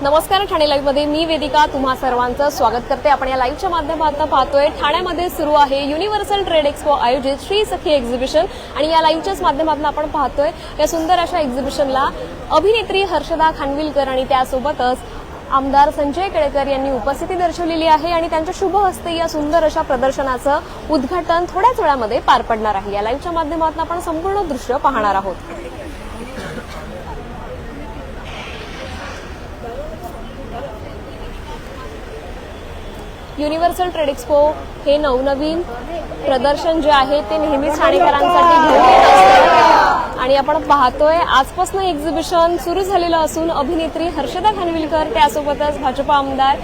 नमस्कार, ठाणे लाईव्ह मध्ये मी वेदिका तुम्हा सर्वांचं स्वागत करते। आपण या लाईव्हच्या माध्यमातून पाहतोय ठाण्यामध्ये सुरू आहे युनिव्हर्सल ट्रेड एक्सपो आयोजित श्री सखी एक्झिबिशन आणि या लाईव्हच्याच माध्यमातून आपण पाहतोय या सुंदर अशा एक्झिबिशनला अभिनेत्री हर्षदा खानविलकर आणि त्यासोबतच आमदार संजय केळकर यांनी उपस्थिती दर्शवलेली आहे आणि त्यांच्या शुभ हस्ते या सुंदर अशा प्रदर्शनाचं उद्घाटन थोड्याच वेळामध्ये पार पडणार आहे। या लाईव्हच्या माध्यमातून आपण संपूर्ण दृश्य पाहणार आहोत। युनिव्हर्सल ट्रेड एक्सपो हे नवनवीन प्रदर्शन जे आहे ते नेहमीच ठाणेकरांसाठी घेऊन येत असतं आणि आपण पाहतोय आजपासून एक्झिबिशन सुरू झालेलं असून अभिनेत्री हर्षदा खानविलकर त्यासोबतच भाजपा आमदार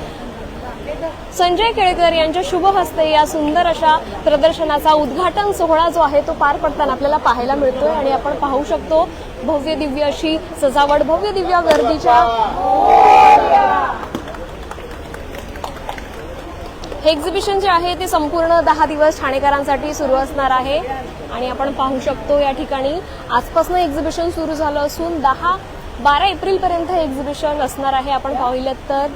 संजय केळकर यांच्या शुभ हस्ते या सुंदर अशा प्रदर्शनाचा उद्घाटन सोहळा जो आहे तो पार पडताना आपल्याला पाहायला मिळतोय आणि आपण पाहू शकतो भव्य दिव्य अशी सजावट, भव्य दिव्य गर्दीच्या हे एक्झिबिशन जे आहे ते संपूर्ण 10 दिवस ठाणेकरांसाठी सुरू असणार आहे आणि आपण पाहू शकतो या ठिकाणी आजपासून एक्झिबिशन सुरू झालं असून 12 एप्रिल पर्यंत हे एक्झिबिशन असणार आहे। आपण पाहिलं तर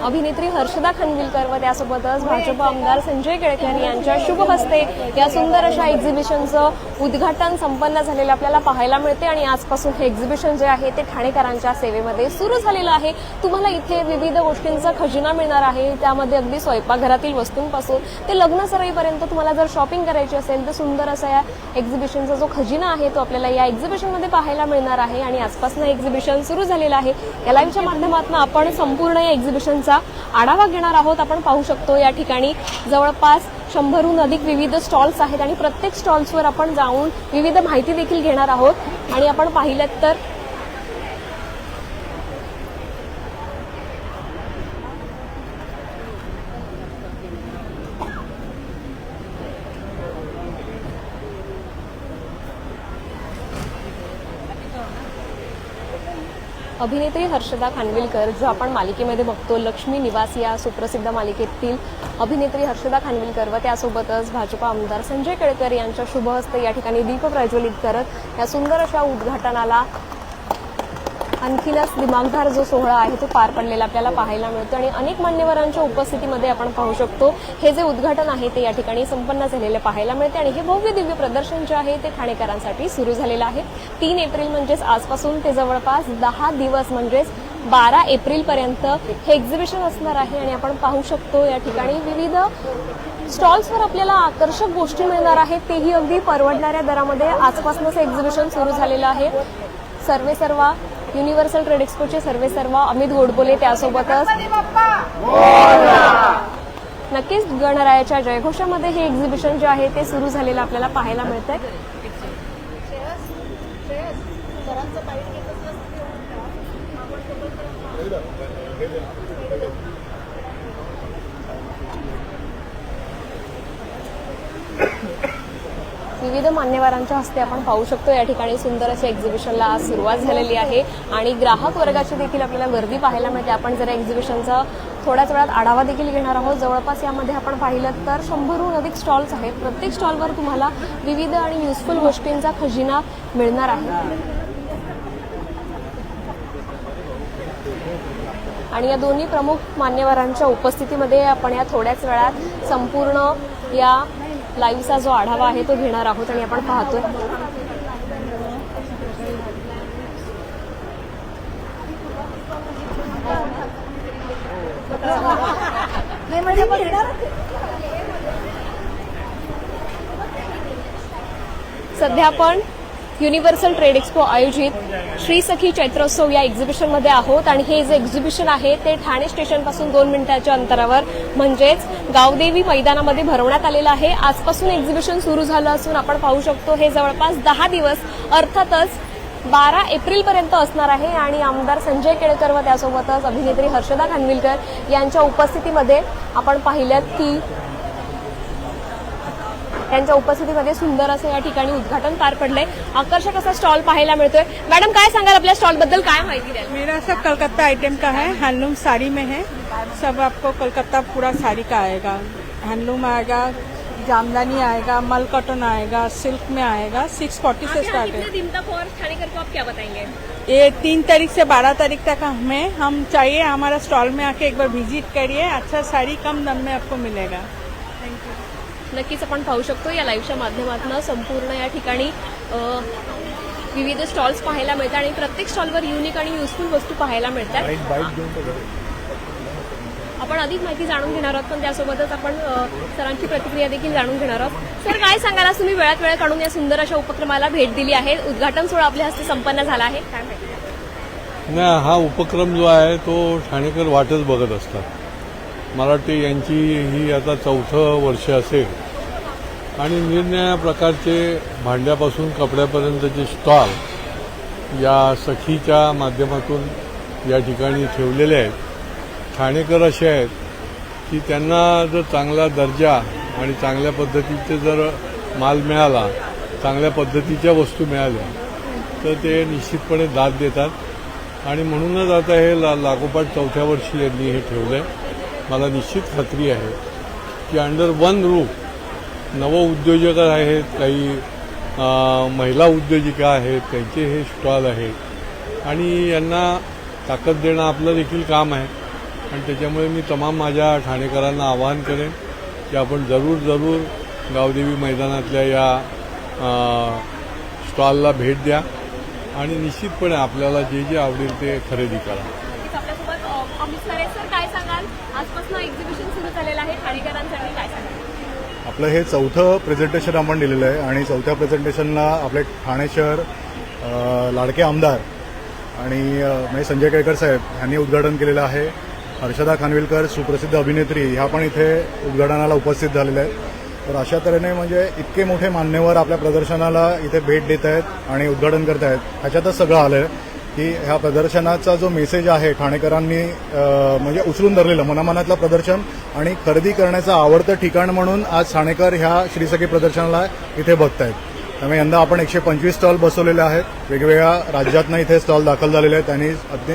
अभिनेत्री हर्षदा खानविलकर व त्यासोबतच भाजप आमदार संजय केळकर यांच्या शुभ हस्ते या सुंदर अशा एक्झिबिशनचं उद्घाटन संपन्न झालेलं आपल्याला पाहायला मिळते आणि आजपासून हे एक्झिबिशन जे आहे ते ठाणेकरांच्या सेवेमध्ये सुरू झालेलं आहे। तुम्हाला इथे विविध गोष्टींचा खजिना मिळणार आहे, त्यामध्ये अगदी स्वयंपाकघरातील वस्तूंपासून ते लग्न सराईपर्यंत तुम्हाला जर शॉपिंग करायची असेल तर सुंदर असा या एक्झिबिशनचा जो खजिना आहे तो आपल्याला या एक्झिबिशनमध्ये पाहायला मिळणार आहे आणि आजपासून एक्झिबिशन सुरू झालेलं आहे। या लाईव्हच्या माध्यमातून आपण संपूर्ण या एक्झिबिशनचा आढावा घेणार आहोत। आपण पाहू शकतो या ठिकाणी जवळपास 100हून अधिक विविध स्टॉल्स आहेत आणि प्रत्येक स्टॉल्सवर आपण जाऊन विविध माहिती देखील घेणार आहोत आणि आपण पाहिलं तर अभिनेत्री हर्षदा खानविलकर जो आपण मालिकेमध्ये बघतो लक्ष्मी निवास या सुप्रसिद्ध मालिकेतील अभिनेत्री हर्षदा खानविलकर व त्यासोबतच भाजपा आमदार संजय केळकर यांच्या शुभ हस्ते या ठिकाणी दीप प्रज्वलित करत या सुंदर अशा उद्घाटनाला आणखीनच दिमागदार जो सोहळा आहे तो पार पडलेला आपल्याला पाहायला मिळतो आणि अनेक मान्यवरांच्या उपस्थितीमध्ये आपण पाहू शकतो हे जे उद्घाटन आहे ते या ठिकाणी संपन्न झालेले पाहायला मिळते आणि हे भव्य दिव्य प्रदर्शन जे आहे ते ठाणेकरांसाठी सुरू झालेलं आहे। 3 एप्रिल म्हणजेच आजपासून ते जवळपास 10 दिवस म्हणजेच 12 एप्रिल पर्यंत हे एक्झिबिशन असणार आहे आणि आपण पाहू शकतो या ठिकाणी विविध स्टॉल्सवर आपल्याला आकर्षक गोष्टी मिळणार आहेत, तेही अगदी परवडणाऱ्या दरामध्ये आजपासूनच हे एक्झिबिशन सुरू झालेलं आहे। सर्वेसर्वा युनिव्हर्सल ट्रेड एक्सपोचे सर्वेसर्वा अमित गोडबोले त्यासोबतच नक्कीच गणरायाच्या जयघोषामध्ये हे एक्झिबिशन जे आहे ते सुरू झालेलं आपल्याला पाहायला मिळतंय। विविध मान्यवरांच्या हस्ते आपण पाहू शकतो या ठिकाणी सुंदर अशा एक्झिबिशनला आज सुरुवात झालेली आहे आणि ग्राहक वर्गाची देखील आपल्याला गर्दी पाहायला मिळते। आपण जर एक्झिबिशनचा थोड्याच वेळात आढावा देखील घेणार आहोत। जवळपास यामध्ये आपण पाहिलं तर 100हून अधिक स्टॉल्स आहेत। प्रत्येक स्टॉलवर तुम्हाला विविध आणि युजफुल गोष्टींचा खजिना मिळणार आहे आणि या दोन्ही प्रमुख मान्यवरांच्या उपस्थितीमध्ये आपण या थोड्याच वेळात संपूर्ण या लाईव्हचा जो आढावा आहे तो घेणार आहोत आणि आपण पाहतोय सध्या आपण युनिव्हर्सल ट्रेड एक्सपो आयोजित श्री सखी चैत्रोत्सव या एक्झिबिशनमध्ये आहोत आणि हे जे एक्झिबिशन आहे ते ठाणे स्टेशनपासून 2 मिनिटांच्या अंतरावर म्हणजेच गावदेवी मैदानामध्ये भरवण्यात आलेलं आहे। आजपासून एक्झिबिशन सुरू झालं असून आपण पाहू शकतो हे जवळपास 10 दिवस अर्थातच 12 एप्रिल पर्यंत असणार आहे आणि आमदार संजय केळकर व त्यासोबतच अभिनेत्री हर्षदा खानविलकर यांच्या उपस्थितीमध्ये आपण पाहिलं की त्यांच्या उपस्थितीमध्ये सुंदर असं या ठिकाणी उद्घाटन पार पडलंय। आकर्षक असा स्टॉल पाहायला मिळतोय। मॅडम काय सांगाल आपल्या स्टॉल बद्दल, काय माहिती द्याल? मेरा सब कलकत्ता आइटम का है, हैंडलूम साड़ी में है, सब आपको कलकत्ता पूरा साड़ी का आएगा। हैंडलूम आएगा, जामदानी आएगा, मल कॉटन आएगा, सिल्क में आएगा। 640 से स्टार्ट है। दिन तक और ठाणेकर को आप क्या बताएंगे? ये 3 तारीख से 12 तारीख तक हम चाहिए हमारा स्टॉल में आके एक बार विजिट करिए। अच्छा साड़ी कम दाम में आपको मिलेगा। नक्कीच आपण पाहू शकतो या लाईव्हच्या माध्यमातून संपूर्ण या ठिकाणी विविध स्टॉल्स पाहायला मिळतात आणि प्रत्येक स्टॉलवर युनिक आणि युजफुल वस्तू पाहायला मिळतात। आपण अधिक माहिती जाणून घेणार आहोत, पण त्यासोबतच आपण सरांची प्रतिक्रिया देखील जाणून घेणार आहोत। सर, काय सांगाल, आज तुम्ही वेळात वेळ काढून या सुंदर अशा उपक्रमाला भेट दिली आहे, उद्घाटन सोहळा आपल्या हस्ते संपन्न झाला आहे, काय माहिती? नाही, हा उपक्रम जो आहे तो ठाणेकर वाटच बघत असतात। मला वाटते यांची ही आता 4थं वर्ष असेल आणि निरनिराळ्या प्रकारचे भांड्यापासून कपड्यापर्यंतचे स्टॉल या सखीच्या माध्यमातून या ठिकाणी ठेवलेले आहेत। ठाणेकर असे आहेत की त्यांना जर चांगला दर्जा आणि चांगल्या पद्धतीचे जर माल मिळाला, चांगल्या पद्धतीच्या वस्तू मिळाल्या तर ते निश्चितपणे दाद देतात आणि म्हणूनच आता हे लागोपाठ 4थ्या वर्षी यांनी हे ठेवलं आहे। मला निश्चित खात्री आहे की अंडर वन रूफ नवउद्योजक आहेत, काही महिला उद्योजिका आहेत, त्यांचे हे स्टॉल आहेत आणि यांना ताकद देणं आपलं देखील काम आहे आणि त्याच्यामुळे मी तमाम माझ्या ठाणेकरांना आवाहन करेन की आपण जरूर गावदेवी मैदानातल्या या स्टॉलला भेट द्या आणि निश्चितपणे आपल्याला जे जे आवडेल ते खरेदी करा। आपल्यासोबत अमित सर आहेत। सर, काय सांगाल, आजपासून एक्झिबिशन सुरू झालेलं आहे ठाणेकरांसाठी, काय सांगाल? आपलं हे 4थं प्रेझेंटेशन आपण दिलेलं आहे आणि 4थ्या प्रेझेंटेशनला आपले ठाणे शहर लाडके आमदार आणि म्हणजे संजय केळकर साहेब यांनी उद्घाटन केलेलं आहे। हर्षदा खानविलकर सुप्रसिद्ध अभिनेत्री ह्या पण इथे उद्घाटनाला उपस्थित झालेल्या आहेत। तर अशा तऱ्हेने म्हणजे इतके मोठे मान्यवर आपल्या प्रदर्शनाला इथे भेट देत आहेत आणि उद्घाटन करत आहेत। ह्याच्यातच सगळं आलं आहे की ह्या प्रदर्शनाचा जो मेसेज आहे ठाणेकरांनी म्हणजे उचलून धरलेलं मनामनातलं प्रदर्शन आणि खरेदी करण्याचं आवडतं ठिकाण म्हणून आज ठाणेकर ह्या श्रीसखी प्रदर्शनाला इथे बघतायत। त्यामुळे यंदा आपण 125 स्टॉल बसवलेले आहेत। वेगवेगळ्या राज्यातनं इथे स्टॉल दाखल झालेले आहेत आणि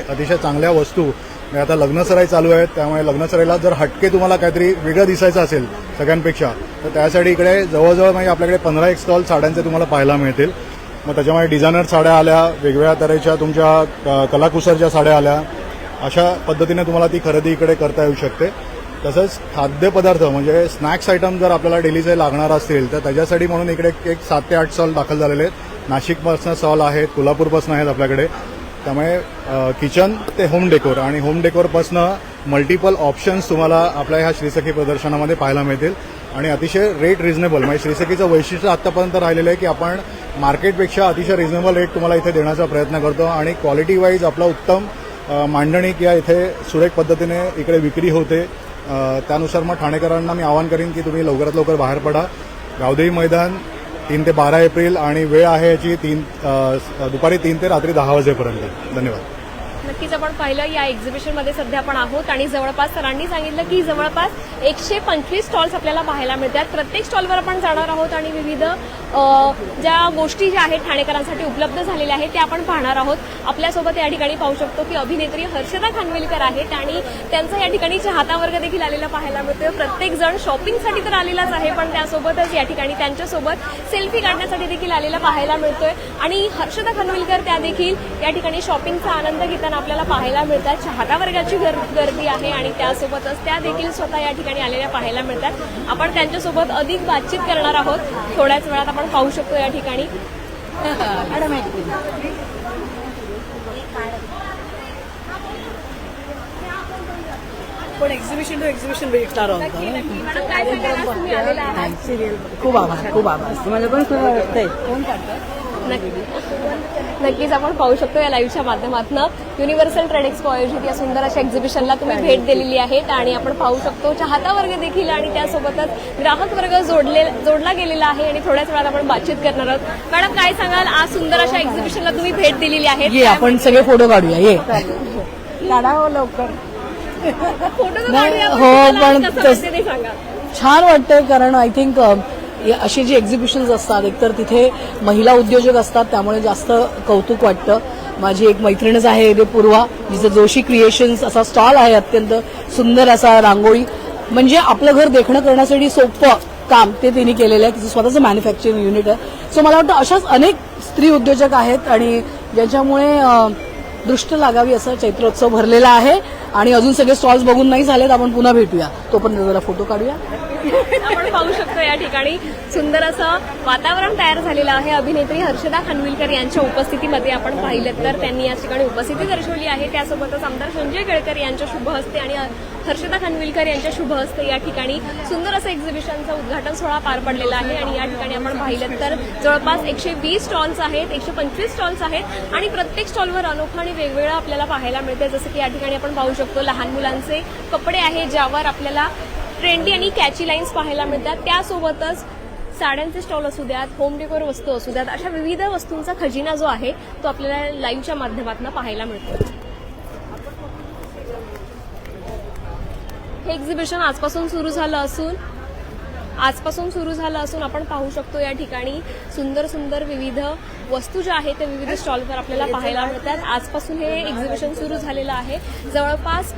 अतिशय चांगल्या वस्तू आता लग्नसराई चालू आहेत, त्यामुळे लग्नसराईला जर हटके तुम्हाला काहीतरी वेगळं दिसायचं असेल सगळ्यांपेक्षा तर त्यासाठी इकडे जवळजवळ म्हणजे आपल्याकडे 15 एक स्टॉल साड्यांचे तुम्हाला पाहायला मिळतील। मग त्याच्यामुळे डिझायनर साड्या आल्या, वेगवेगळ्या तऱ्हेच्या तुमच्या कलाकुसरच्या साड्या आल्या, अशा पद्धतीने तुम्हाला ती खरेदी इकडे करता येऊ शकते। तसंच खाद्यपदार्थ म्हणजे स्नॅक्स आयटम जर आपल्याला डेलीचे लागणार असतील तर त्याच्यासाठी म्हणून इकडे एक 7 ते 8 स्टॉल दाखल झालेले आहेत। नाशिकपासून स्टॉल आहेत, कोल्हापूरपासून आहेत आपल्याकडे। त्यामुळे किचन ते होम डेकोर आणि होम डेकोरपासनं मल्टिपल ऑप्शन्स तुम्हाला आपल्या ह्या श्रीसखी प्रदर्शनामध्ये पाहायला मिळतील आणि अतिशय रेट रिझनेबल। म्हणजे श्रीसखीचं वैशिष्ट्य आत्तापर्यंत राहिलेलं आहे की आपण मार्केटपेक्षा अतिशय रिझनेबल रेट तुम्हाला इथे देण्याचा प्रयत्न करतो आणि क्वालिटी वाईज आपला उत्तम मांडणी किंवा इथे सुरेख पद्धतीने इकडे विक्री होते। त्यानुसार मग ठाणेकरांना मी आवाहन करीन की तुम्ही लवकरात लवकर बाहेर पडा। गावदेवी मैदान 3 ते 12 एप्रिल आणि वेळ आहे याची दुपारी 3 ते रात्री 10 वाजेपर्यंत। धन्यवाद। नक्कीच आपण पाहिलं या एक्झिबिशनमध्ये सध्या आपण आहोत आणि जवळपास सरांनी सांगितलं की जवळपास 125 स्टॉल्स आपल्याला पाहायला मिळतात। प्रत्येक स्टॉलवर आपण जाणार आहोत आणि विविध ज्या गोष्टी ज्या आहेत ठाणेकरांसाठी उपलब्ध झालेल्या आहेत त्या आपण पाहणार आहोत। आपल्यासोबत या ठिकाणी पाहू शकतो की अभिनेत्री हर्षदा खानविलकर आहेत आणि त्यांचा या ठिकाणी चाहता वर्ग देखील आलेला पाहायला मिळतोय। प्रत्येक जण शॉपिंगसाठी तर आलेलाच आहे, पण त्यासोबतच या ठिकाणी त्यांच्यासोबत सेल्फी काढण्यासाठी देखील आलेला पाहायला मिळतोय आणि हर्षदा खानविलकर त्या देखील या ठिकाणी शॉपिंगचा आनंद घेताना आपल्याला पाहायला मिळतात। चाहता वर्गाची गर्दी आहे आणि त्यासोबतच त्या देखील स्वतः या ठिकाणी आलेल्या पाहायला मिळतात। आपण त्यांच्यासोबत अधिक बातचीत करणार आहोत थोड्याच वेळात। आपण पाहू शकतो या ठिकाणी पण एक्झिबिशन टू एक्झिबिशन भेटणार आहोत। मॅडम, काय सांगाल, आज तुम्ही आलेला आहात? खूप आभार तुम्हाला पण खूप वाटतंय। कोण काढतं? नक्कीच आपण पाहू शकतो या लाईव्हच्या माध्यमातून युनिव्हर्सल ट्रेड एक्सपो आयोजित या सुंदर अशा एक्झिबिशनला तुम्ही भेट दिलेली आहे आणि आपण पाहू शकतो चाहता वर्ग देखील आणि त्यासोबतच ग्राहक वर्ग जोडला गेलेला आहे आणि थोड्याच वेळात आपण बातचीत करणार आहोत। मॅडम, काय सांगाल, आज सुंदर अशा एक्झिबिशनला तुम्ही भेट दिलेली आहे, ये आपण सगळे फोटो काढूया। ये काढावं लवकर। फोटो हो, पण सांगा। छान वाटतंय कारण आय थिंक अशी जी एक्झिबिशन्स असतात एकतर तिथे महिला उद्योजक असतात त्यामुळे जास्त कौतुक वाटतं। माझी एक मैत्रीणच आहे इथे पूर्वा, जिचं जोशी क्रिएशन्स असा स्टॉल आहे, अत्यंत सुंदर असा रांगोळी, म्हणजे आपलं घर देखणं करण्यासाठी सोपं काम ते तिने केलेलं आहे. तिचं स्वतःचं मॅन्युफॅक्चरिंग युनिट आहे. सो मला वाटतं अशाच अनेक स्त्री उद्योजक आहेत आणि ज्याच्यामुळे दृष्ट लागावी असं चैत्रोत्सव भरलेला आहे. आणि अजून सगळे स्टॉल्स बघून नाही झालेत, आपण पुन्हा भेटूया. तोपर्यंत जरा फोटो काढूया. आपण पाहू शकतो या ठिकाणी सुंदर असं वातावरण तयार झालेलं आहे. अभिनेत्री हर्षदा खानविलकर यांच्या उपस्थितीमध्ये आपण पाहिलं तर त्यांनी या ठिकाणी उपस्थिती दर्शवली आहे. त्यासोबतच आमदार संजय केळकर यांच्या शुभ हस्ते आणि हर्षदा खानविलकर यांच्या शुभ हस्ते या ठिकाणी सुंदर असं एक्झिबिशनचं उद्घाटन सोहळा पार पडलेला आहे. आणि या ठिकाणी आपण पाहिलं तर जवळपास 120 स्टॉल्स आहेत, 125 स्टॉल्स आहेत आणि प्रत्येक स्टॉलवर अनोखं आणि वेगवेगळं आपल्याला पाहायला मिळते. जसं की या ठिकाणी आपण पाहू शकतो लहान मुलांचे कपडे आहेत, ज्यावर आपल्याला ट्रेंडी आणि कॅची लाईन्स पाहायला मिळतात. त्यासोबतच साड्यांचे स्टॉल असू द्यात, होम डेकोर वस्तू असू द्यात, अशा विविध वस्तूंचा खजिना जो आहे तो आपल्याला लाईव्हच्या माध्यमातून पाहायला मिळतो. हे एक्झिबिशन आजपासून सुरू झालं असून आपण पाहू शकतो या ठिकाणी सुंदर सुंदर विविध वस्तू ज्या आहेत त्या विविध स्टॉलवर आपल्याला पाहायला मिळतात. आजपासून हे एक्झिबिशन सुरू झालेलं आहे. जवळपास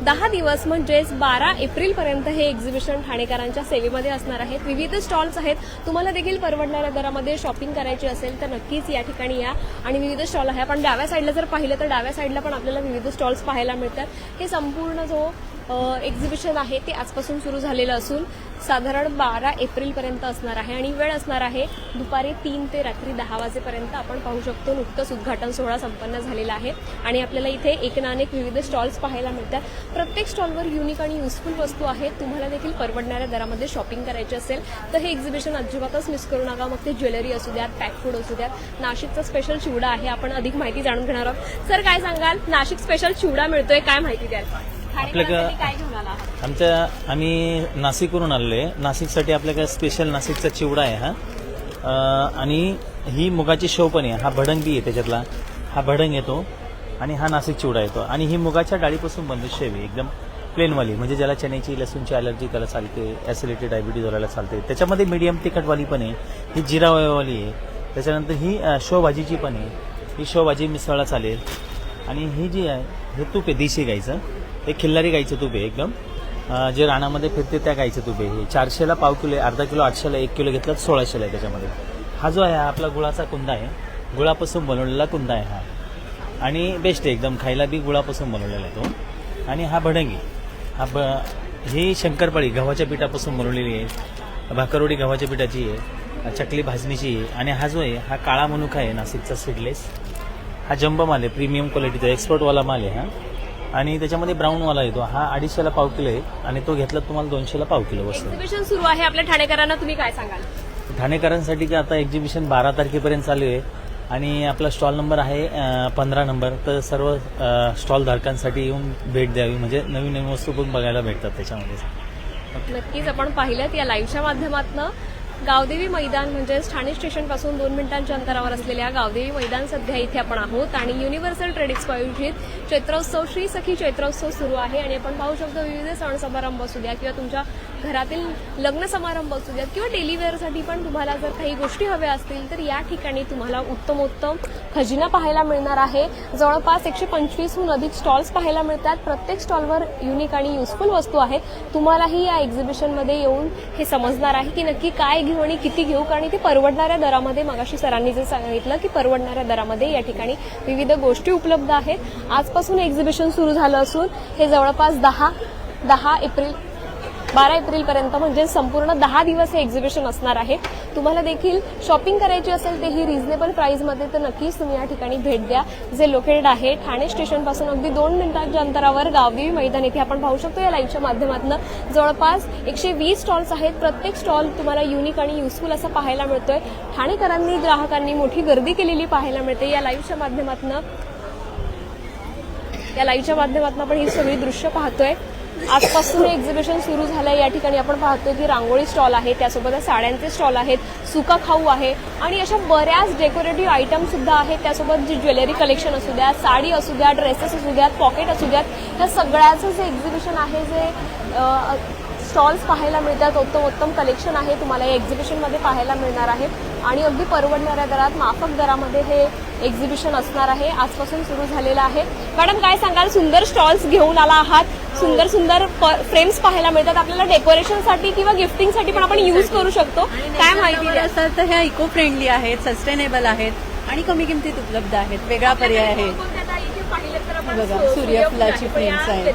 10 दिवस म्हणजेच 12 एप्रिलपर्यंत हे एक्झिबिशन ठाणेकरांच्या सेवेमध्ये असणार आहेत. विविध स्टॉल्स आहेत. तुम्हाला देखील परवडणाऱ्या दरामध्ये शॉपिंग करायची असेल तर नक्कीच या ठिकाणी या. आणि विविध स्टॉल आहे. आपण डाव्या साईडला जर पाहिलं तर डाव्या साईडला पण आपल्याला विविध स्टॉल्स पाहायला मिळतात. हे संपूर्ण जो एक्झिबिशन आहे ते आजपासून सुरू झालेलं असून साधारण 12 एप्रिलपर्यंत असणार आहे आणि वेळ असणार आहे दुपारी 3 ते रात्री 10 वाजेपर्यंत. आपण पाहू शकतो नुकतंच उद्घाटन सोहळा संपन्न झालेला आहे आणि आपल्याला इथे एक ना अनेक विविध स्टॉल्स पाहायला मिळतात. प्रत्येक स्टॉलवर युनिक आणि युजफुल वस्तू आहेत. तुम्हाला देखील परवडणाऱ्या दरामध्ये शॉपिंग करायची असेल तर हे एक्झिबिशन अजिबातच मिस करू नका. मग ते ज्वेलरी असू द्यात, पॅक फूड असू द्यात. नाशिकचा स्पेशल चिवडा आहे. आपण अधिक माहिती जाणून घेणार आहोत. सर काय सांगाल, नाशिक स्पेशल चिवडा मिळतोय, काय माहिती द्याल? ठाणेकरांसाठी काय घेऊन आला? आम्ही नाशिकवरून आलेलो आहे. नाशिकसाठी आपल्याकडे स्पेशल नाशिकचा चिवडा आहे हा. आणि ही मुगाची शेव पण आहे. हा भडंग बी आहे त्याच्यातला. हा भडंग येतो आणि हा नाशिक चिवडा येतो. आणि ही मुगाच्या डाळीपासून बनते शेव आहे, एकदम प्लेनवाली. म्हणजे ज्याला चण्याची लसूणची ॲलर्जी त्याला चालते, ॲसिडिटी डायबिटीज वाल्याला चालते. त्याच्यामध्ये मीडियम तिखटवाली पण आहे. ही जिरावाली आहे. त्याच्यानंतर ही शेवभाजीची पण आहे. ही शेवभाजी मिसळला चालेल. आणि ही जी आहे हे तूप आहे देशी गाईचं. हे खिल्लारी गाईचं तूप आहे एकदम, जे रानामध्ये फिरते त्या गाईचं तूप आहे. हे 400ला पाव किलो आहे, अर्धा किलो 800ला, 1 किलो घेतला 1600ला आहे त्याच्यामध्ये. हा जो आहे हा आपला गुळाचा कुंदा आहे. गुळापासून बनवलेला कुंदा आहे हा. आणि बेस्ट आहे एकदम, खायला बी गुळापासून बनवलेला आहे तो. आणि हा भडंगी, ही शंकरपाळी गव्हाच्या पिठापासून बनवलेली आहे. भाकरवडी गव्हाच्या पिठाची आहे. चकली भाजणीची आहे. आणि हा जो आहे हा काळा मनुका आहे नाशिकचा सीडलेस. हा जंबो माल आहे, प्रीमियम क्वालिटीचा एक्सपर्टवाला माल आहे हा. आणि त्याच्यामध्ये ब्राऊनवाला येतो. हा 250ला पाव किलो आहे आणि तो घेतला तुम्हाला 200ला पाव किलो बसतो. एक्झिबिशन सुरू आहे आपल्या ठाणेकरांना, तुम्ही काय सांगाल? ठाणेकरांसाठी की आता एक्झिबिशन 12 तारखेपर्यंत चालू आहे आणि आपला स्टॉल नंबर आहे 15 नंबर. तर सर्व स्टॉल धारकांसाठी येऊन भेट द्यावी, म्हणजे नवीन नवीन वस्तू पण बघायला भेटतात त्याच्यामध्ये. नक्कीच आपण पाहिलं या लाईव्हच्या माध्यमातून गावदेवी मैदान म्हणजेच ठाणे स्टेशनपासून 2 मिनिटांच्या अंतरावर असलेल्या गावदेवी मैदान सध्या इथे आपण आहोत. आणि युनिव्हर्सल ट्रेड एक्सपो आयोजित चैत्रोत्सव श्री सखी चैत्रोत्सव सुरू आहे. आणि आपण पाहू शकतो विविध सण समारंभ असू द्या किंवा तुमच्या घरातील लग्न समारंभ असू द्यात किंवा डेली वेअरसाठी पण तुम्हाला जर काही गोष्टी हव्या असतील तर या ठिकाणी तुम्हाला उत्तमोत्तम खजिना पाहायला मिळणार आहे. जवळपास 125हून अधिक स्टॉल्स पाहायला मिळतात. प्रत्येक स्टॉलवर युनिक आणि युजफुल वस्तू आहेत. तुम्हालाही या एक्झिबिशनमध्ये येऊन हे समजणार आहे की नक्की काय घेऊ आणि किती घेऊ, कारण ते परवडणाऱ्या दरामध्ये, मगाशी सरांनी जे सांगितलं की परवडणाऱ्या दरामध्ये या ठिकाणी विविध गोष्टी उपलब्ध आहेत. आजपासून एक्झिबिशन सुरू झालं असून हे जवळपास 12 एप्रिलपर्यंत म्हणजे संपूर्ण 10 दिवस हे एक्झिबिशन असणार आहे. तुम्हाला देखील शॉपिंग करायची असेल तेही रिझनेबल प्राइसमध्ये तर नक्कीच तुम्ही या ठिकाणी भेट द्या, जे लोकेटेड आहे ठाणे स्टेशनपासून अगदी 2 मिनिटांच्या अंतरावर गावदेवी मैदान येथे. आपण पाहू शकतो या लाईव्हच्या माध्यमातून जवळपास 120 स्टॉल्स आहेत. प्रत्येक स्टॉल तुम्हाला युनिक आणि युजफुल असं पाहायला मिळतोय. ठाणेकरांनी, ग्राहकांनी मोठी गर्दी केलेली पाहायला मिळते. या लाईव्हच्या माध्यमातून आपण ही सगळी दृश्य पाहतोय. आजपासून हे एक्झिबिशन सुरू झालंय. या ठिकाणी आपण पाहतोय की रांगोळी स्टॉल आहे, त्यासोबत साड्यांचे स्टॉल आहेत, सुका खाऊ आहे आणि अशा बऱ्याच डेकोरेटिव्ह आयटम सुद्धा आहेत. त्यासोबत जी ज्वेलरी कलेक्शन असू द्या, साडी असू द्या, ड्रेसेस असू द्यात, पॉकेट असू द्यात, या सगळ्याचं जे एक्झिबिशन आहे, जे स्टॉल्स पाहायला मिळतात, उत्तम कलेक्शन आहे तुम्हाला या एक्झिबिशनमध्ये पाहायला मिळणार आहे. आणि अगदी परवडणाऱ्या दरात माफक दरामध्ये हे एक्झिबिशन असणार आहे. आजपासून सुरू झालेलं आहे. मॅडम काय सांगाल, सुंदर स्टॉल्स घेऊन आला आहात, सुंदर सुंदर फ्रेम्स पाहायला मिळतात आपल्याला, डेकोरेशनसाठी किंवा गिफ्टिंगसाठी पण आपण यूज करू शकतो. काय माहिती द्या? असं तर ह्या इको फ्रेंडली आहेत, सस्टेनेबल आहेत आणि कमी किमतीत उपलब्ध आहेत. वेगळा पर्याय आहे. बघा, सूर्यफुलाची फ्रेम्स आहेत.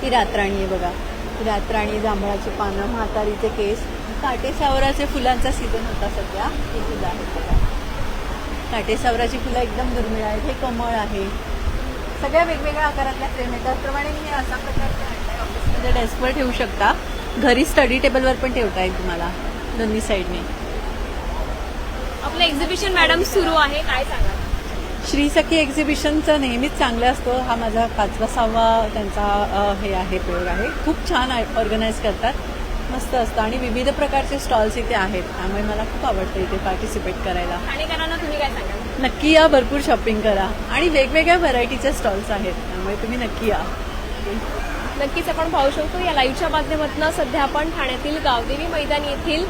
ही रातराणी आहे बघा, ही रातराणी, जांभळाची पानं, म्हातारीचे केस, काटेसावराचे फुलांचा सीझन होता सध्या. ही फुलं आहेत बघा, काटेसावराची फुलं एकदम दुर्मिळ आहेत. हे कमळ आहे. सगळ्या वेगवेगळ्या आकारातल्या फ्रेम आहेत. त्याचप्रमाणे मी अशा प्रकारचे आणलाय, ऑफिसमध्ये डेस्कवर ठेवू शकता, घरी स्टडी टेबलवर पण ठेवता येईल तुम्हाला दोन्ही साईडने. आपलं एक्झिबिशन मॅडम सुरू आहे, काय सांगाल? श्री सखी एक्झिबिशनचं नेहमीच चांगलं असतो. हा माझा 5वा-6वा त्यांचा हे आहे, प्रयोग आहे. खूप छान ऑर्गनाईज करतात, मस्त असतं आणि विविध प्रकारचे स्टॉल्स इथे आहेत. त्यामुळे मला खूप आवडतं इथे पार्टिसिपेट करायला. ठाणेकरांना तुम्ही काय सांगाल? नक्की या, भरपूर शॉपिंग करा आणि वेगवेगळ्या व्हरायटीचे स्टॉल्स आहेत, त्यामुळे तुम्ही नक्की या. नक्कीच आपण पाहू शकतो या लाईव्हच्या माध्यमातून सध्या आपण ठाण्यातील गावदेवी मैदान येथील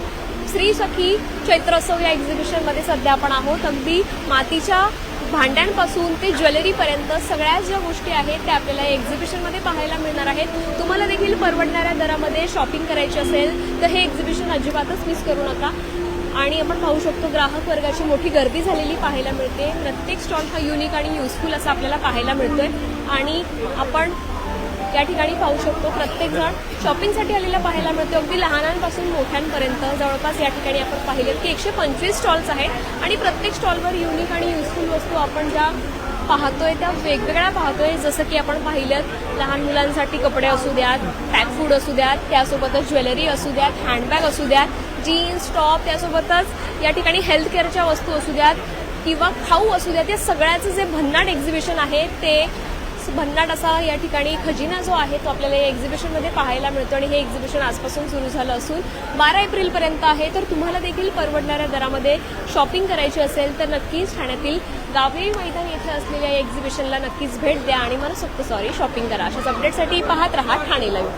श्री सखी चैत्रोत्सव या एक्झिबिशनमध्ये सध्या आपण आहोत. अगदी मातीच्या भांड्यांपासून ते ज्वेलरीपर्यंत सगळ्या ज्या गोष्टी आहेत त्या आपल्याला या एक्झिबिशनमध्ये पाहायला मिळणार आहेत. तुम्हाला देखील परवडणाऱ्या दरामध्ये शॉपिंग करायची असेल तर हे एक्झिबिशन अजिबातच मिस करू नका. आणि आपण पाहू शकतो ग्राहक वर्गाची मोठी गर्दी झालेली पाहायला मिळते. प्रत्येक स्टॉल हा युनिक आणि युजफुल असा आपल्याला पाहायला मिळतोय आणि आपण या ठिकाणी पाहू शकतो प्रत्येक जण शॉपिंगसाठी आलेला पाहायला मिळतो. अगदी लहानांपासून मोठ्यांपर्यंत जवळपास या ठिकाणी आपण पाहिलं की 125 स्टॉल्स आहेत आणि प्रत्येक स्टॉलवर युनिक आणि युजफुल वस्तू आपण ज्या पाहतोय त्या वेगवेगळ्या पाहतोय. जसं की आपण पाहिलं लहान मुलांसाठी कपडे असू द्यात, पॅक फूड असू द्यात, त्यासोबतच ज्वेलरी असू द्यात, हँडबॅग असू द्यात, जीन्स टॉप, त्यासोबतच या ठिकाणी हेल्थ केअरच्या वस्तू असू द्यात किंवा खाऊ असू द्यात. या सगळ्याचं जे भन्नाट एक्झिबिशन आहे ते भन्नाट असा या ठिकाणी खजिना जो आहे तो आपल्याला या एक्झिबिशनमध्ये पाहायला मिळतो आणि हे एक्झिबिशन आजपासून सुरू झालं असून 12 एप्रिलपर्यंत आहे. तर तुम्हाला देखील परवडणाऱ्या दरामध्ये शॉपिंग करायची असेल तर नक्कीच ठाण्यातील गावदेवी मैदान येथे असलेल्या या एक्झिबिशनला नक्कीच भेट द्या आणि मनसोक्त शॉपिंग करा. अशाच अपडेटसाठी पाहत रहा ठाणे लाईव्ह.